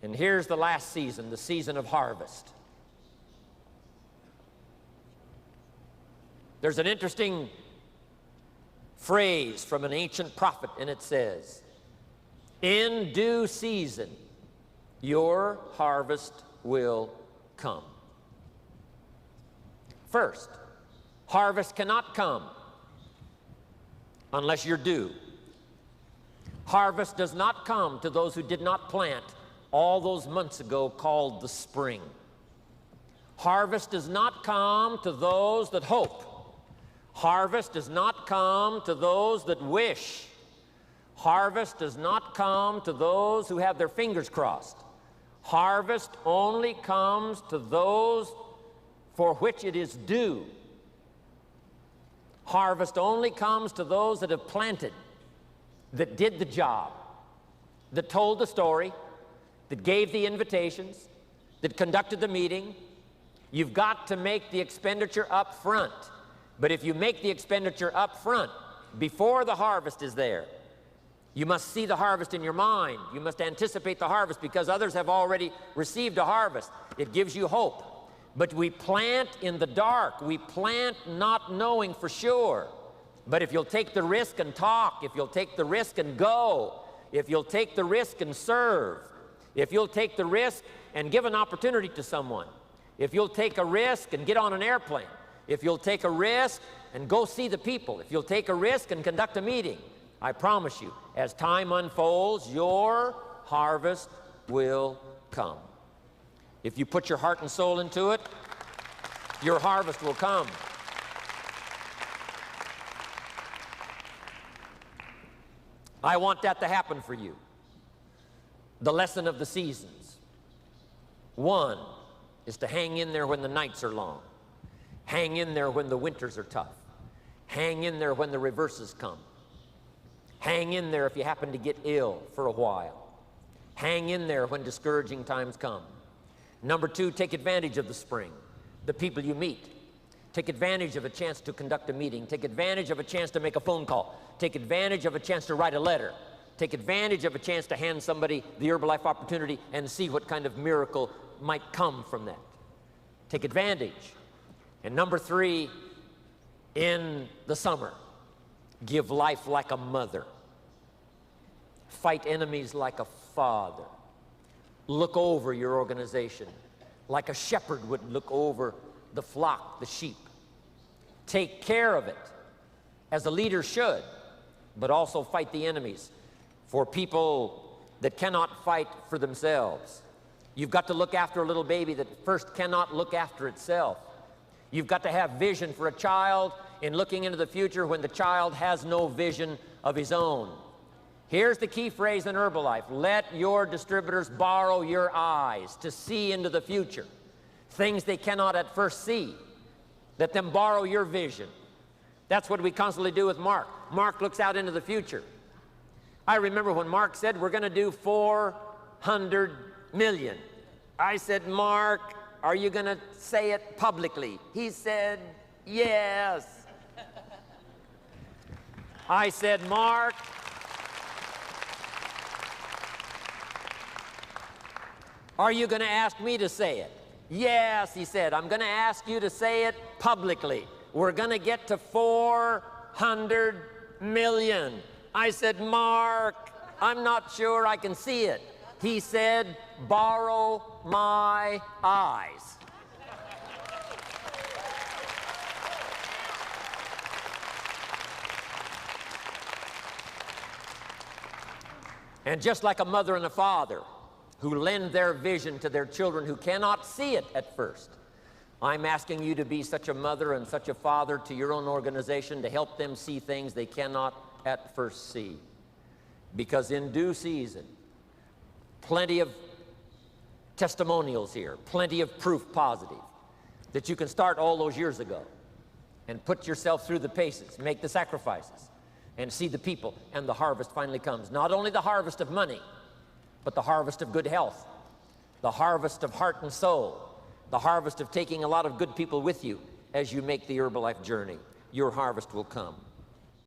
And here's the last season, the season of harvest. There's an interesting phrase from an ancient prophet, and it says, "In due season, your harvest will come." First, harvest cannot come unless you're due. Harvest does not come to those who did not plant all those months ago called the spring. Harvest does not come to those that hope. Harvest does not come to those that wish. Harvest does not come to those who have their fingers crossed. Harvest only comes to those for which it is due. Harvest only comes to those that have planted, that did the job, that told the story, that gave the invitations, that conducted the meeting. You've got to make the expenditure up front. But if you make the expenditure up front, before the harvest is there, you must see the harvest in your mind. You must anticipate the harvest because others have already received a harvest. It gives you hope. But we plant in the dark. We plant not knowing for sure. But if you'll take the risk and talk, if you'll take the risk and go, if you'll take the risk and serve, if you'll take the risk and give an opportunity to someone, if you'll take a risk and get on an airplane, if you'll take a risk and go see the people, if you'll take a risk and conduct a meeting, I promise you, as time unfolds, your harvest will come. If you put your heart and soul into it, your harvest will come. I want that to happen for you. The lesson of the seasons. One is to hang in there when the nights are long. Hang in there when the winters are tough. Hang in there when the reverses come. Hang in there if you happen to get ill for a while. Hang in there when discouraging times come. Number two, take advantage of the spring, the people you meet. Take advantage of a chance to conduct a meeting. Take advantage of a chance to make a phone call. Take advantage of a chance to write a letter. Take advantage of a chance to hand somebody the Herbalife opportunity and see what kind of miracle might come from that. Take advantage. And number three, in the summer, give life like a mother. Fight enemies like a father. Look over your organization like a shepherd would look over the flock, the sheep. Take care of it as a leader should, but also fight the enemies for people that cannot fight for themselves. You've got to look after a little baby that first cannot look after itself. You've got to have vision for a child in looking into the future when the child has no vision of his own. Here's the key phrase in Herbalife: let your distributors borrow your eyes to see into the future. Things they cannot at first see. Let them borrow your vision. That's what we constantly do with Mark. Mark looks out into the future. I remember when Mark said, we're going to do 400 million. I said, Mark, are you going to say it publicly? He said, yes. I said, Mark, are you going to ask me to say it? Yes, he said, I'm going to ask you to say it publicly. We're going to get to 400 million. I said, Mark, I'm not sure I can see it. He said, borrow my eyes. And just like a mother and a father who lend their vision to their children who cannot see it at first, I'm asking you to be such a mother and such a father to your own organization to help them see things they cannot at first see. Because in due season, plenty of testimonials here, plenty of proof positive that you can start all those years ago and put yourself through the paces, make the sacrifices, and see the people, and the harvest finally comes. Not only the harvest of money, but the harvest of good health, the harvest of heart and soul, the harvest of taking a lot of good people with you as you make the Herbalife journey. Your harvest will come.